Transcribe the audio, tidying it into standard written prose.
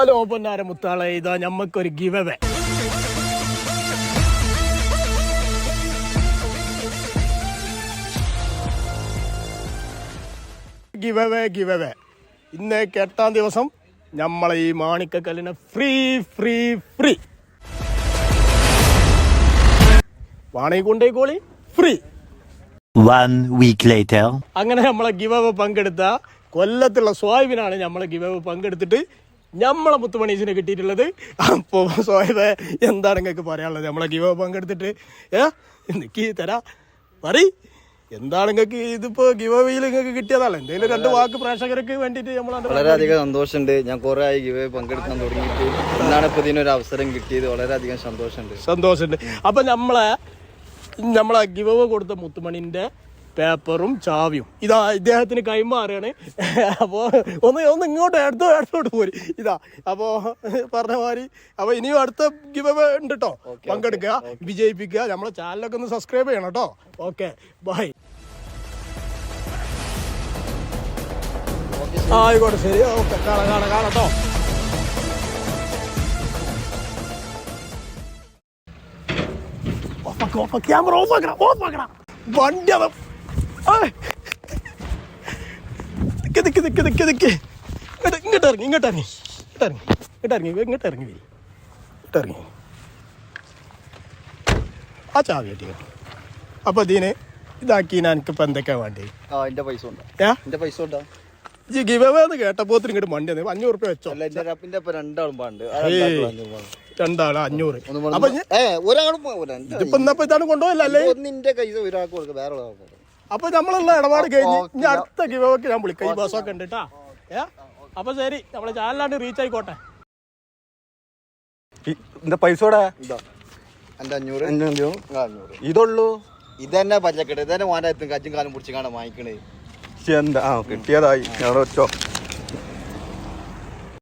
Hello പൊന്നാര മുത്താളെ, ഇതാ ഞമ്മക്കൊരു ഗിവ് അവേ. ഇന്ന് 8-ാം ദിവസം നമ്മളെ ഈ മാണിക്കക്കല്ലിനെ ഫ്രീ ഫ്രീ ഫ്രീ വാണി കൊണ്ടേക്കോളി ഫ്രീ. 1 week later. അങ്ങനെ നമ്മളെ ഗിവ് അവേ പങ്കെടുത്ത കൊല്ലത്തുള്ള സ്വാഹിബിനാണ് നമ്മളെ ഗിവ് അവേ പങ്കെടുത്തിട്ട് നമ്മളെ മുത്തുമണീസിനെ കിട്ടിയിട്ടുള്ളത്. അപ്പോൾ സ്വാഹിബ് എന്താണ് നിങ്ങൾക്ക് പറയാനുള്ളത്? നമ്മളെ ഗിവ് അവേ പങ്കെടുത്തിട്ട് എനിക്ക് തരാ പറ, എന്താണ് നിങ്ങൾക്ക് ഇതിപ്പോ ഗിവ് അവേയിൽ നിങ്ങൾക്ക് കിട്ടിയതാണ്? എന്തെങ്കിലും 2 വാക്ക് പ്രേക്ഷകർക്ക് വേണ്ടിയിട്ട് നമ്മൾ. വളരെയധികം സന്തോഷമുണ്ട്. ഞാൻ കുറെ ആയി ഗിവ് അവേ പങ്കെടുക്കാൻ തുടങ്ങിയിട്ട്. എന്താണ് ഇപ്പൊ ഇതിനൊരു അവസരം കിട്ടിയത്? വളരെയധികം സന്തോഷമുണ്ട്. അപ്പൊ നമ്മളെ ഗിവ് അവേ കൊടുത്ത മുത്തുമണിന്റെ പേപ്പറും ചാവിയും ഇതാ ഇദ്ദേഹത്തിന് കൈമാറുകയാണ്. അപ്പോൾ ഒന്ന് ഇങ്ങോട്ട് അടുത്തോട്ട് പോരി. ഇതാ അപ്പോൾ പറഞ്ഞ മാതിരി അപ്പോൾ ഇനിയും അടുത്ത ഗിവ് അവേ ഉണ്ട് കേട്ടോ. പങ്കെടുക്കുക, വിജയിപ്പിക്കുക. നമ്മളെ ചാനലൊക്കെ ഒന്ന് സബ്സ്ക്രൈബ് ചെയ്യണം കേട്ടോ. Okay, bye. ആയിക്കോട്ടെ, ശരി, ഓക്കെ, കാണാം കേട്ടോ. ക്യാമറ ഓഫാക്കണം. വണ്ടി ഇങ്ങോട്ടിറങ്ങി. ആ ചാവി കിട്ടി. അപ്പൊ ഇതിന് ഇതാക്കി എനിക്കിപ്പോ എന്തൊക്കെയാ വേണ്ടി? ഗിവ് അവേ എന്ന് കേട്ടപ്പോ ഇങ്ങോട്ട് മണ്ടി 500 റുപ്യ വെച്ചോ. രണ്ടാള് 500. അപ്പൊ ഇതാണ് കൊണ്ടുപോയല്ലേ? അപ്പൊ നമ്മളുള്ള ഇടപാട് കഴിഞ്ഞ് ഇനി അടുത്ത ഗിവ് അവേക്ക് ഞാൻ വിളിക്കാം. ഈ ബസ്സൊക്കെ ഉണ്ട് കേട്ടാ. അപ്പൊ ശരി, നമ്മളെ ചാനലാണ്ട് റീച്ച് ആയിക്കോട്ടെ. പൈസ ഇതുള്ളൂ. ഇതന്നെ പച്ചക്കറി, ഇതന്നെ വാണ്ടായത്തും കച്ചും കാലം പിടിച്ച് കാണാൻ വാങ്ങിക്കണേ. എന്താ കിട്ടിയതായി. ഞാൻ വെച്ചോ.